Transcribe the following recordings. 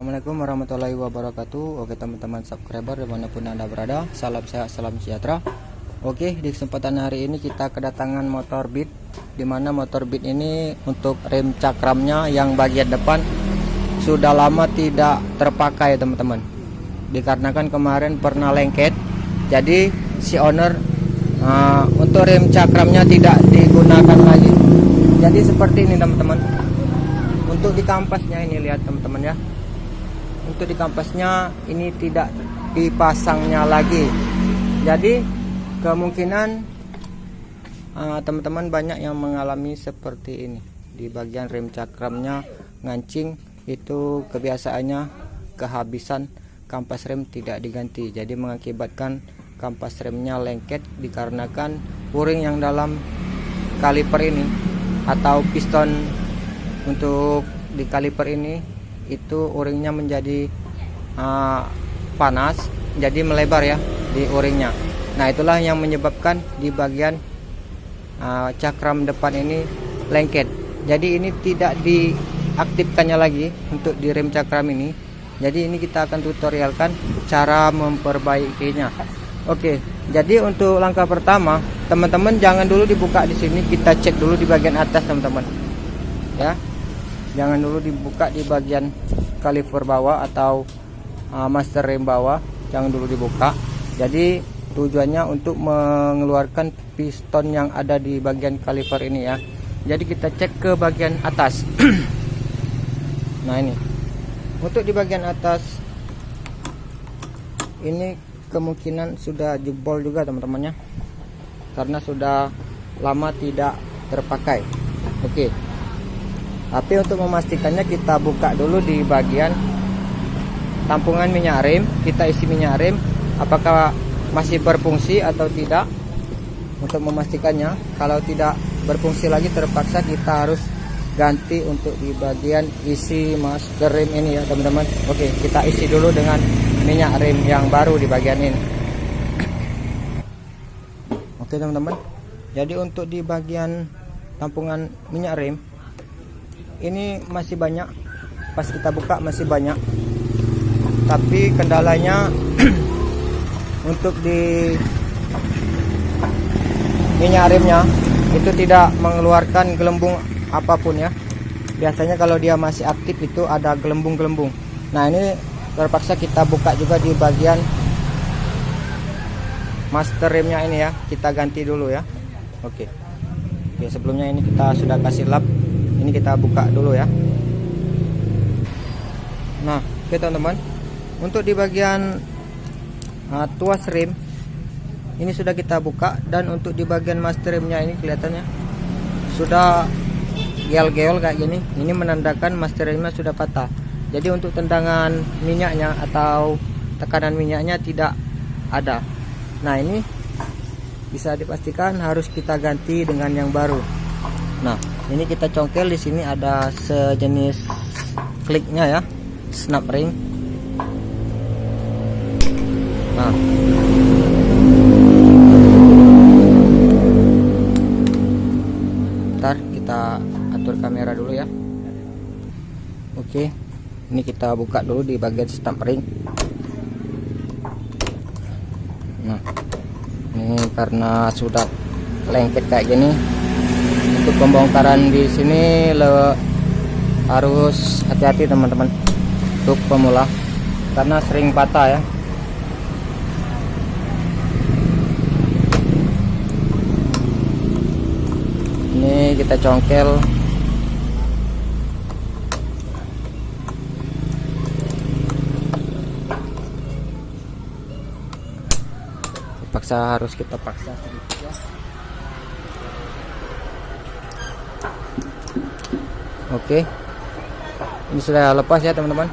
Assalamualaikum warahmatullahi wabarakatuh. Oke teman-teman subscriber dimanapun anda berada, salam sehat, salam sejahtera. Oke, di kesempatan hari ini kita kedatangan motor Beat, dimana motor Beat ini untuk rem cakramnya yang bagian depan sudah lama tidak terpakai teman-teman, dikarenakan kemarin pernah lengket. Jadi si owner untuk rem cakramnya tidak digunakan lagi. Jadi seperti ini teman-teman. Untuk di kampasnya ini lihat teman-teman ya. Untuk di kampasnya ini tidak dipasangnya lagi. Jadi kemungkinan teman-teman banyak yang mengalami seperti ini. Di bagian rem cakramnya ngancing, itu kebiasaannya kehabisan kampas rem tidak diganti. Jadi mengakibatkan kampas remnya lengket dikarenakan o-ring yang dalam kaliper ini atau piston untuk di kaliper ini itu o-ringnya menjadi panas, jadi melebar ya di o-ringnya. Nah itulah yang menyebabkan di bagian cakram depan ini lengket. Jadi ini tidak diaktifkannya lagi untuk di rem cakram ini. Jadi ini kita akan tutorialkan cara memperbaikinya. Oke, jadi untuk langkah pertama teman-teman jangan dulu dibuka di sini, kita cek dulu di bagian atas teman-teman ya. Jangan dulu dibuka di bagian kaliper bawah atau master rem bawah, jangan dulu dibuka. Jadi tujuannya untuk mengeluarkan piston yang ada di bagian kaliper ini ya. Jadi kita cek ke bagian atas. Nah ini untuk di bagian atas ini kemungkinan sudah jebol juga teman-teman ya, karena sudah lama tidak terpakai. Oke. Tapi untuk memastikannya kita buka dulu di bagian tampungan minyak rem, kita isi minyak rem apakah masih berfungsi atau tidak. Untuk memastikannya, kalau tidak berfungsi lagi terpaksa kita harus ganti untuk di bagian isi master rem ini ya teman-teman. Oke, kita isi dulu dengan minyak rem yang baru di bagian ini. Oke teman-teman, jadi untuk di bagian tampungan minyak rem ini masih banyak, pas kita buka masih banyak, tapi kendalanya untuk di minyak remnya itu tidak mengeluarkan gelembung apapun ya. Biasanya kalau dia masih aktif itu ada gelembung-gelembung. Nah ini terpaksa kita buka juga di bagian master remnya ini ya, kita ganti dulu ya. Oke, sebelumnya ini kita sudah kasih lap, ini kita buka dulu ya. Nah oke teman-teman, untuk di bagian tuas rem ini sudah kita buka, dan untuk di bagian master remnya ini kelihatannya sudah geol-geol kayak gini. Ini menandakan master remnya sudah patah. Jadi untuk tendangan minyaknya atau tekanan minyaknya tidak ada. Nah ini bisa dipastikan harus kita ganti dengan yang baru. Nah ini kita congkel, di sini ada sejenis kliknya ya, snap ring. Nah ntar kita atur kamera dulu ya. Oke, ini kita buka dulu di bagian snap ring. Nah ini karena sudah lengket kayak gini, untuk pembongkaran di sini harus hati-hati teman-teman untuk pemula, karena sering patah ya. Ini kita congkel. Harus kita paksa sedikit ya. Oke, ini sudah lepas ya teman-teman.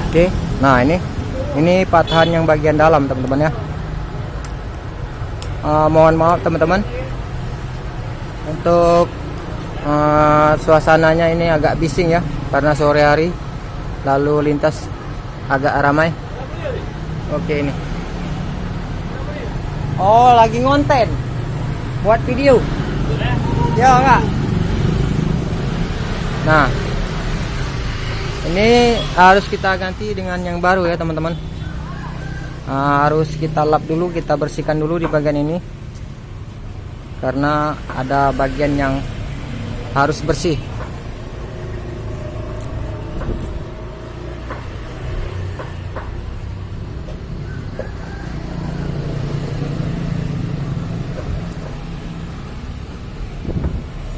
Oke, nah ini patahan yang bagian dalam teman-teman ya. Mohon maaf teman-teman untuk suasananya ini agak bising ya, karena sore hari lalu lintas agak ramai. Oke ini. Oh lagi ngonten, buat video. Ya enggak. Nah, ini harus kita ganti dengan yang baru ya teman-teman. Harus kita lap dulu, kita bersihkan dulu di bagian ini, karena ada bagian yang harus bersih.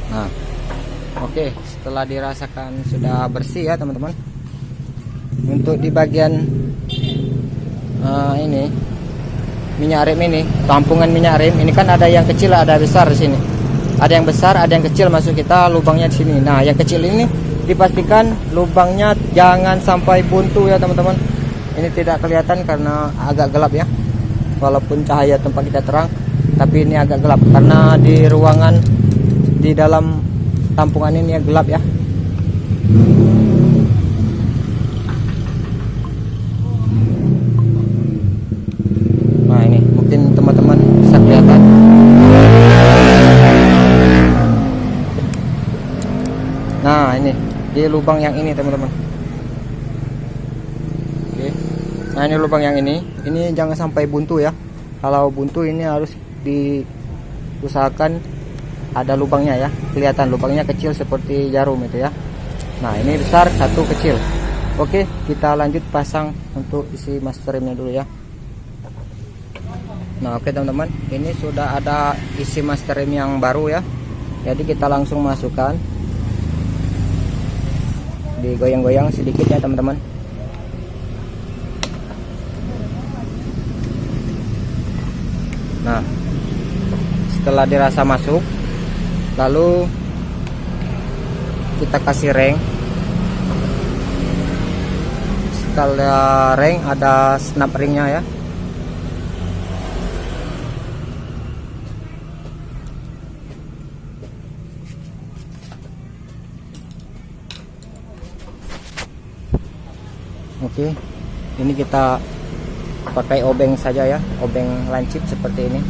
Nah, oke, setelah dirasakan sudah bersih ya teman-teman. Untuk di bagian ini minyak rem ini, tampungan minyak rem ini kan ada yang kecil, ada besar di sini. Ada yang besar, ada yang kecil, masuk kita lubangnya di sini. Nah, yang kecil ini dipastikan lubangnya jangan sampai buntu ya teman-teman. Ini tidak kelihatan karena agak gelap ya. Walaupun cahaya tempat kita terang, tapi ini agak gelap karena di ruangan di dalam tampungan ini ya gelap ya. Nah, ini mungkin teman-teman bisa kelihatan. Nah, ini di lubang yang ini teman-teman. Oke. Nah, ini lubang yang ini jangan sampai buntu ya. Kalau buntu ini harus diusahakan ada lubangnya ya. Kelihatan lubangnya kecil seperti jarum itu ya. Nah, ini besar, satu kecil. Oke, kita lanjut pasang untuk isi master remnya dulu ya. Nah, oke teman-teman, ini sudah ada isi master rem yang baru ya. Jadi kita langsung masukkan, digoyang-goyang sedikit ya teman-teman. Nah, setelah dirasa masuk, lalu kita kasih reng. Setelah reng ada snap ringnya ya. Oke, ini kita pakai obeng saja ya, obeng lancip seperti ini.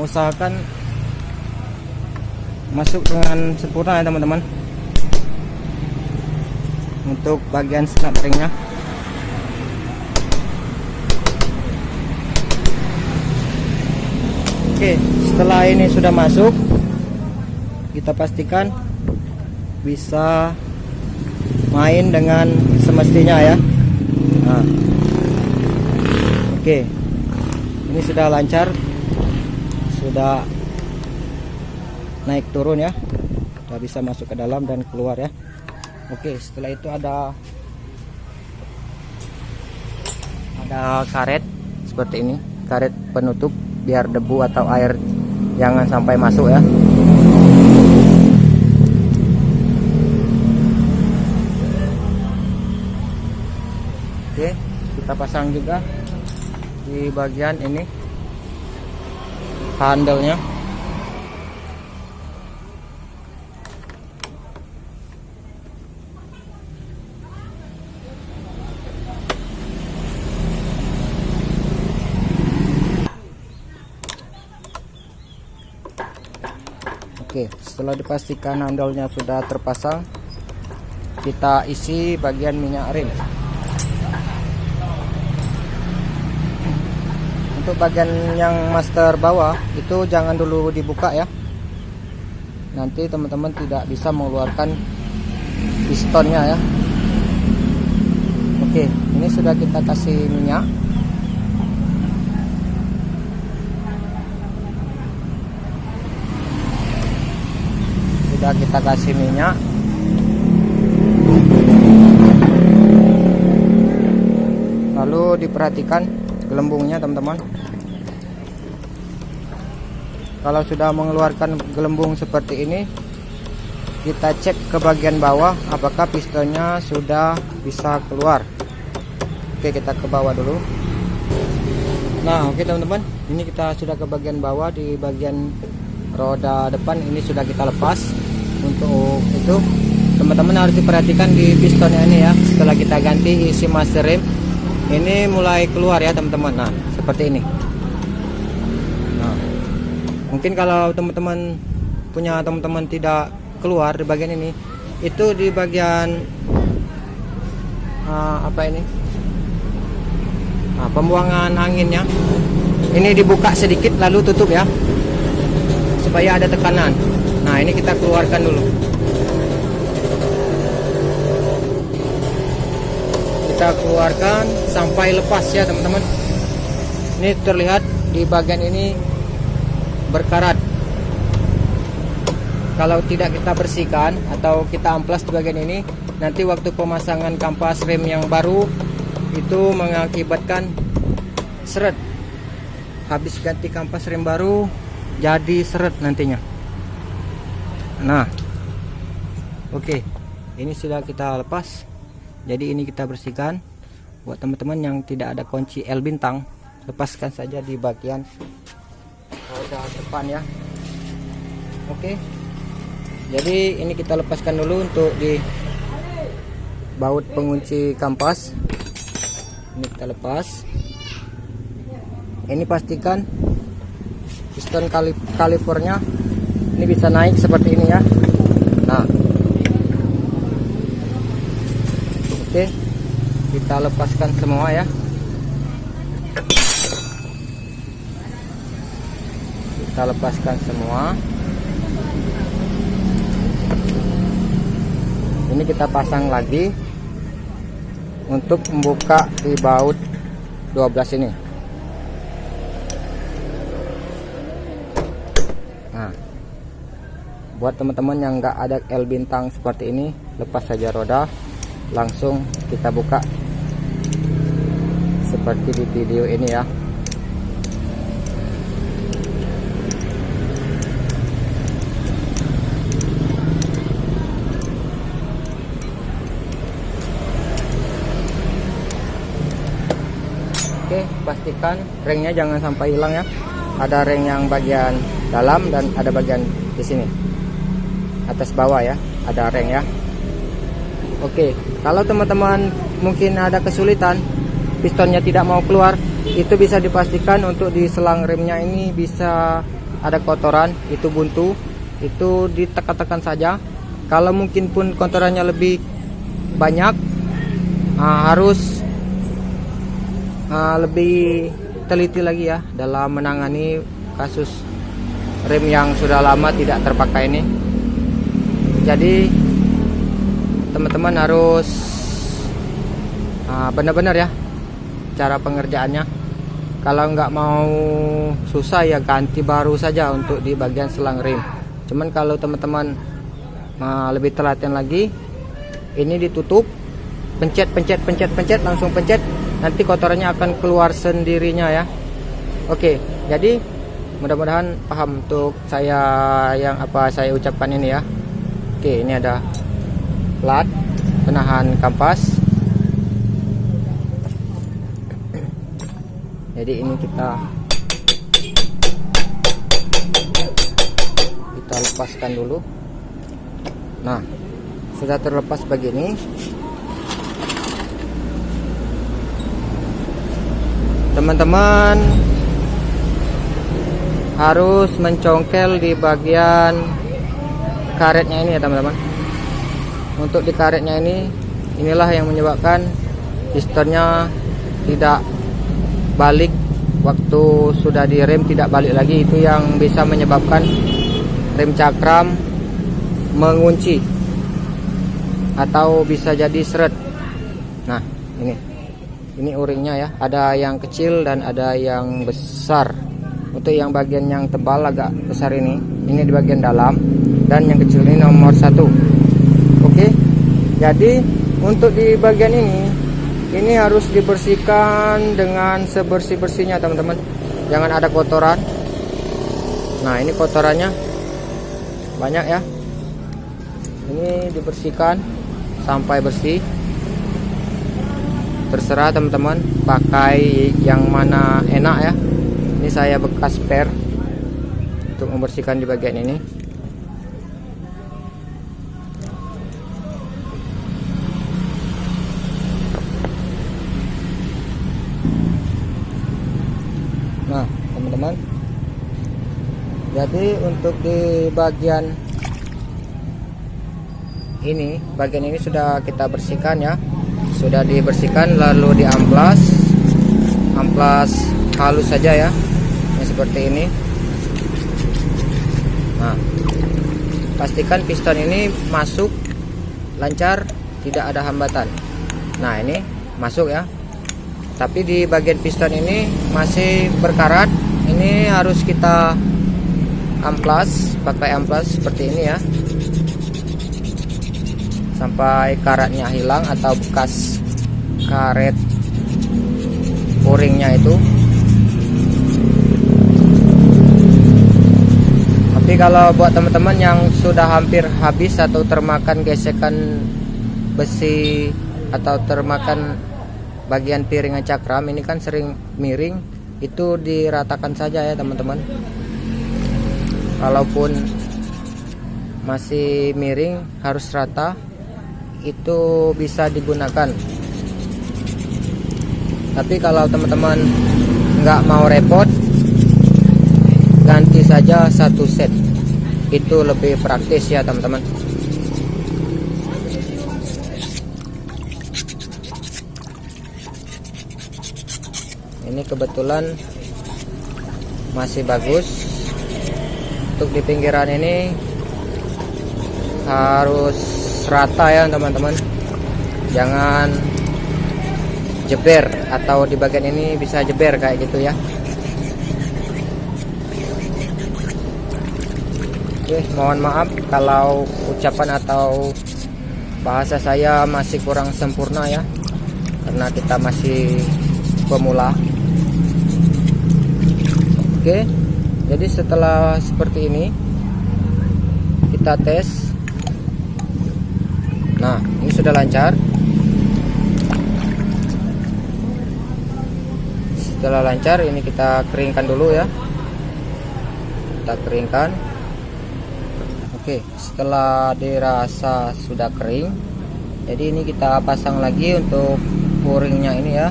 Usahakan masuk dengan sempurna ya teman-teman. Untuk bagian snap ringnya, oke, setelah ini sudah masuk, kita pastikan bisa main dengan semestinya ya. Nah, oke, ini sudah lancar, sudah naik turun ya, udah bisa masuk ke dalam dan keluar ya. Oke, setelah itu ada karet seperti ini, karet penutup biar debu atau air jangan sampai masuk ya. Oke, kita pasang juga di bagian ini handle-nya. Oke, setelah dipastikan handle-nya sudah terpasang, kita isi bagian minyak rem. Untuk bagian yang master bawah itu jangan dulu dibuka ya. Nanti teman-teman tidak bisa mengeluarkan pistonnya ya. Oke, ini sudah kita kasih minyak. Sudah kita kasih minyak. Lalu diperhatikan gelembungnya teman-teman. Kalau sudah mengeluarkan gelembung seperti ini, kita cek ke bagian bawah apakah pistonnya sudah bisa keluar. Oke, kita ke bawah dulu. Nah, oke teman-teman, Ini kita sudah ke bagian bawah. Di bagian roda depan ini sudah kita lepas. Untuk itu teman-teman harus diperhatikan di pistonnya ini ya. Setelah kita ganti isi master rem, ini mulai keluar ya teman-teman. Nah seperti ini. Nah, mungkin kalau teman-teman punya teman-teman tidak keluar di bagian ini, itu di bagian apa ini, pembuangan anginnya ini dibuka sedikit lalu tutup ya, supaya ada tekanan. Nah ini kita keluarkan dulu, kita keluarkan sampai lepas ya teman-teman. Ini terlihat di bagian ini berkarat. Kalau tidak kita bersihkan atau kita amplas di bagian ini, nanti waktu pemasangan kampas rem yang baru itu mengakibatkan seret. Habis ganti kampas rem baru jadi seret nantinya. Nah oke, ini sudah kita lepas. Jadi ini kita bersihkan. Buat teman-teman yang tidak ada kunci L bintang, lepaskan saja di bagian roda depan ya. Oke, jadi ini kita lepaskan dulu untuk di baut pengunci kampas. Ini kita lepas. Ini pastikan piston kalipernya ini bisa naik seperti ini ya. Nah oke, kita lepaskan semua ya. Kita lepaskan semua. Ini kita pasang lagi untuk membuka di baut 12 ini. Nah, buat teman-teman yang nggak ada L bintang seperti ini, lepas saja roda, langsung kita buka seperti di video ini ya. Oke, pastikan ringnya jangan sampai hilang ya. Ada ring yang bagian dalam dan ada bagian di sini, atas bawah ya, ada ring ya. Oke, kalau teman-teman mungkin ada kesulitan, pistonnya tidak mau keluar, itu bisa dipastikan untuk di selang remnya ini bisa ada kotoran, itu buntu, itu ditekan-tekan saja. Kalau mungkin pun kotorannya lebih banyak, harus lebih teliti lagi ya dalam menangani kasus rem yang sudah lama tidak terpakai ini. Jadi teman-teman harus benar-benar ya cara pengerjaannya. Kalau nggak mau susah ya ganti baru saja untuk di bagian selang rem. Cuman kalau teman-teman lebih telaten lagi, ini ditutup, pencet, langsung pencet, nanti kotorannya akan keluar sendirinya ya. Oke, jadi mudah-mudahan paham untuk saya yang apa saya ucapkan ini ya. Oke, ini ada plat penahan kampas. Jadi ini kita lepaskan dulu. Nah, sudah terlepas begini. Teman-teman harus mencongkel di bagian karetnya ini ya teman-teman. Untuk di karetnya ini, inilah yang menyebabkan pistonnya tidak balik waktu sudah direm, tidak balik lagi. Itu yang bisa menyebabkan rem cakram mengunci atau bisa jadi seret. Nah ini o-ringnya ya, ada yang kecil dan ada yang besar. Untuk yang bagian yang tebal agak besar ini di bagian dalam, dan yang kecil ini nomor 1. Oke, jadi untuk di bagian ini harus dibersihkan dengan sebersih-bersihnya teman-teman. Jangan ada kotoran. Nah ini kotorannya banyak ya. Ini dibersihkan sampai bersih. Terserah teman-teman pakai yang mana enak ya. Ini saya bekas spare untuk membersihkan di bagian ini. Nah, teman-teman, jadi untuk di bagian ini sudah kita bersihkan ya, sudah dibersihkan lalu diamplas halus saja ya, ini seperti ini. Nah, pastikan piston ini masuk lancar, tidak ada hambatan. Nah, ini masuk ya, tapi di bagian piston ini masih berkarat. Ini harus kita amplas, pakai amplas seperti ini ya, sampai karatnya hilang atau bekas karet o-ringnya itu. Tapi kalau buat teman-teman yang sudah hampir habis atau termakan gesekan besi atau termakan bagian piringan cakram, ini kan sering miring, itu diratakan saja ya teman-teman. Kalaupun masih miring harus rata, itu bisa digunakan. Tapi kalau teman-teman nggak mau repot, ganti saja satu set, itu lebih praktis ya teman-teman. Ini kebetulan masih bagus. Untuk di pinggiran ini harus rata ya teman-teman, jangan jeber, atau di bagian ini bisa jeber kayak gitu ya. Oke, mohon maaf kalau ucapan atau bahasa saya masih kurang sempurna ya, karena kita masih pemula. Oke, jadi setelah seperti ini kita tes. Nah, ini sudah lancar. Setelah lancar, ini kita keringkan dulu ya. Kita keringkan. Oke, setelah dirasa sudah kering, jadi ini kita pasang lagi untuk o-ringnya ini ya.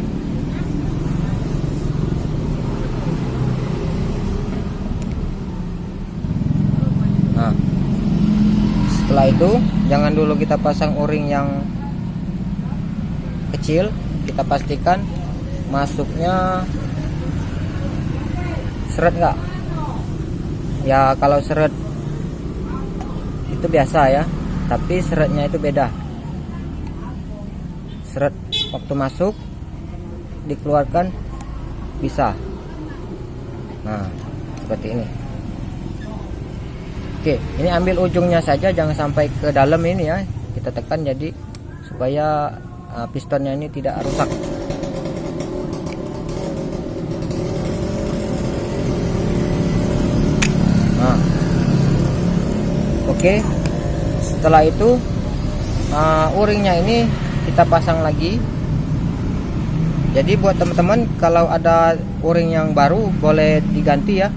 Nah, setelah itu jangan dulu kita pasang o-ring yang kecil, kita pastikan masuknya seret enggak ya. Kalau seret itu biasa ya, tapi seretnya itu beda. Seret waktu masuk dikeluarkan bisa. Nah, seperti ini. Oke, ini ambil ujungnya saja, jangan sampai ke dalam ini ya. Kita tekan jadi supaya pistonnya ini tidak rusak. Nah, oke. Setelah itu o-ringnya ini kita pasang lagi. Jadi buat teman-teman kalau ada o-ring yang baru boleh diganti ya.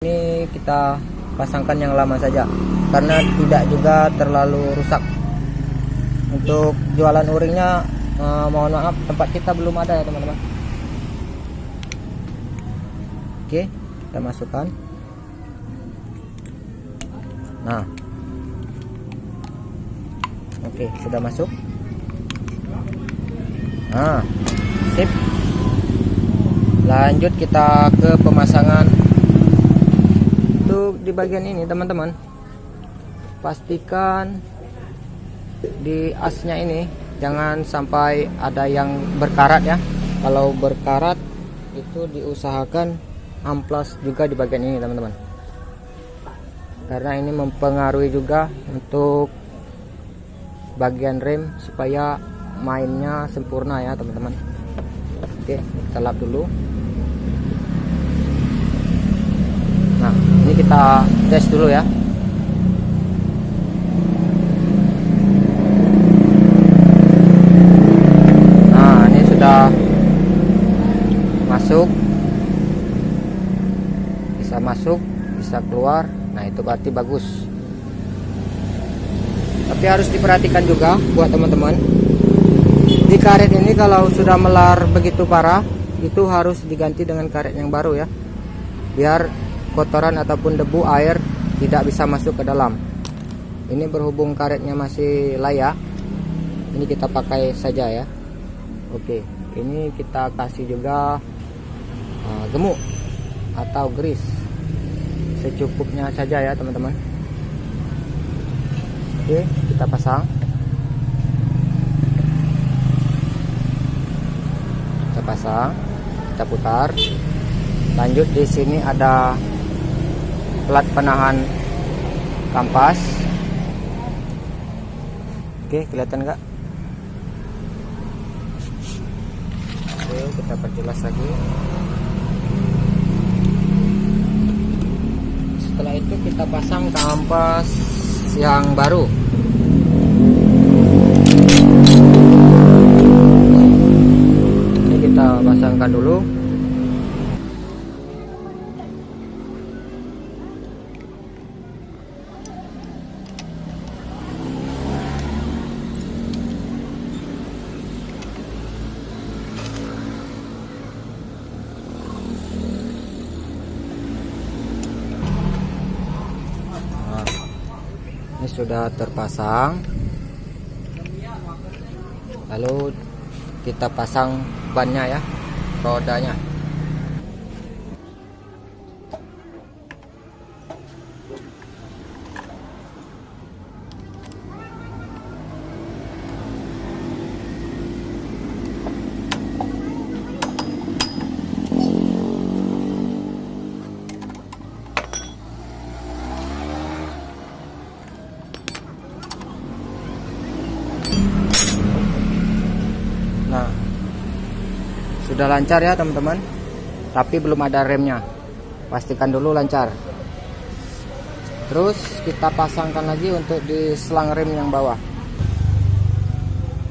Ini kita pasangkan yang lama saja, karena tidak juga terlalu rusak. Untuk jualan o-ringnya mohon maaf, tempat kita belum ada ya teman-teman. Oke, kita masukkan. Nah, oke, sudah masuk. Nah, sip. Lanjut kita ke pemasangan. Untuk di bagian ini teman-teman, pastikan di asnya ini jangan sampai ada yang berkarat ya. Kalau berkarat itu diusahakan amplas juga di bagian ini teman-teman, karena ini mempengaruhi juga untuk bagian rem supaya mainnya sempurna ya teman-teman. Oke, kita lap dulu. kita tes dulu ya. Nah, ini sudah masuk, bisa masuk, bisa keluar. Nah, itu berarti bagus. Tapi harus diperhatikan juga buat teman-teman, di karet ini kalau sudah melar begitu parah, itu harus diganti dengan karet yang baru ya, biar kotoran ataupun debu air tidak bisa masuk ke dalam. Ini berhubung karetnya masih layak, ini kita pakai saja ya. Oke, ini kita kasih juga gemuk atau grease secukupnya saja ya teman-teman. Oke, kita pasang. Kita pasang, kita putar. Lanjut, di sini ada plat penahan kampas. Oke, kelihatan nggak? Oke, kita perjelas lagi. Setelah itu kita pasang kampas yang baru. Ini kita pasangkan dulu. Ini sudah terpasang. Lalu kita pasang bannya ya, rodanya. Nah, sudah lancar ya teman-teman, tapi belum ada remnya. Pastikan dulu lancar. Terus kita pasangkan lagi untuk di selang rem yang bawah.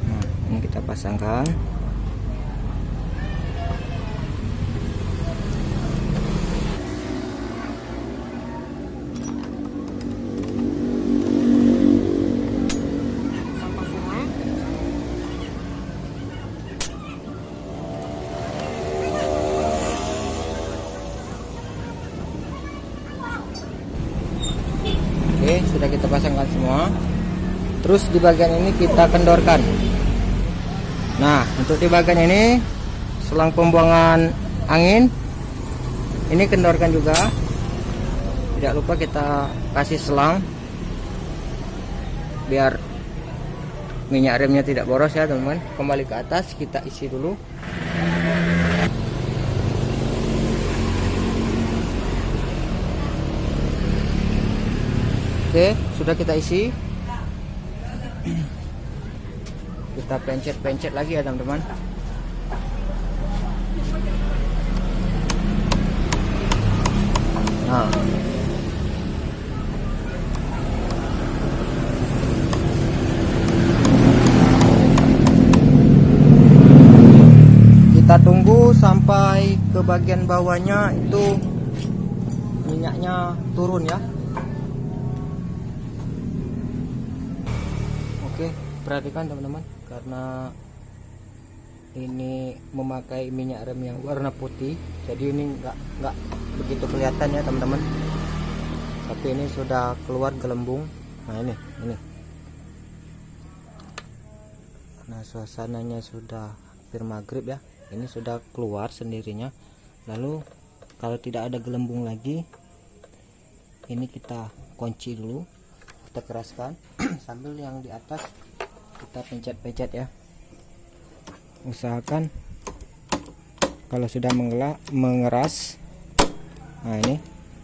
Nah, ini kita pasangkan. Oke, sudah kita pasangkan semua. Terus di bagian ini kita kendorkan. Nah, untuk di bagian ini selang pembuangan angin ini kendorkan juga. Tidak lupa kita kasih selang biar minyak remnya tidak boros ya teman-teman. Kembali ke atas, kita isi dulu. Oke, sudah kita isi. Kita pencet-pencet lagi ya teman-teman. Nah, kita tunggu sampai ke bagian bawahnya itu minyaknya turun ya. Oke, perhatikan teman-teman, karena ini memakai minyak rem yang warna putih, jadi ini nggak begitu kelihatan ya teman-teman. Tapi ini sudah keluar gelembung. Nah ini. Nah, suasananya sudah hampir maghrib ya. Ini sudah keluar sendirinya. Lalu kalau tidak ada gelembung lagi, ini kita kunci dulu. Kita keraskan sambil yang di atas kita pencet-pencet ya. Usahakan kalau sudah mengeras, nah ini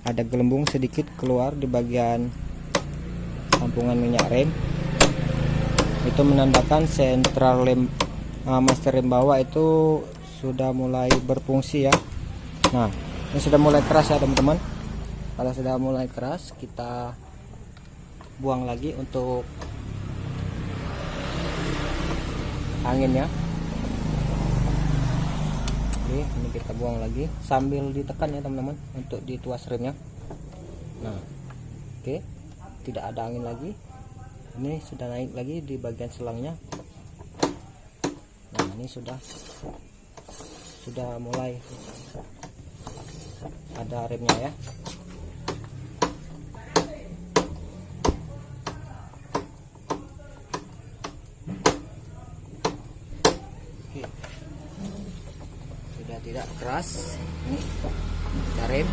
ada gelembung sedikit keluar di bagian tampungan minyak rem, itu menandakan sentral lem master rem bawah itu sudah mulai berfungsi ya. Nah, ini sudah mulai keras ya teman-teman. Kalau sudah mulai keras, kita buang lagi untuk anginnya. Oke, ini kita buang lagi sambil ditekan ya teman-teman untuk di tuas remnya. Nah, oke, tidak ada angin lagi. Ini sudah naik lagi di bagian selangnya. Nah, ini sudah mulai ada remnya ya. Oke, sudah tidak keras. Ini ada rem.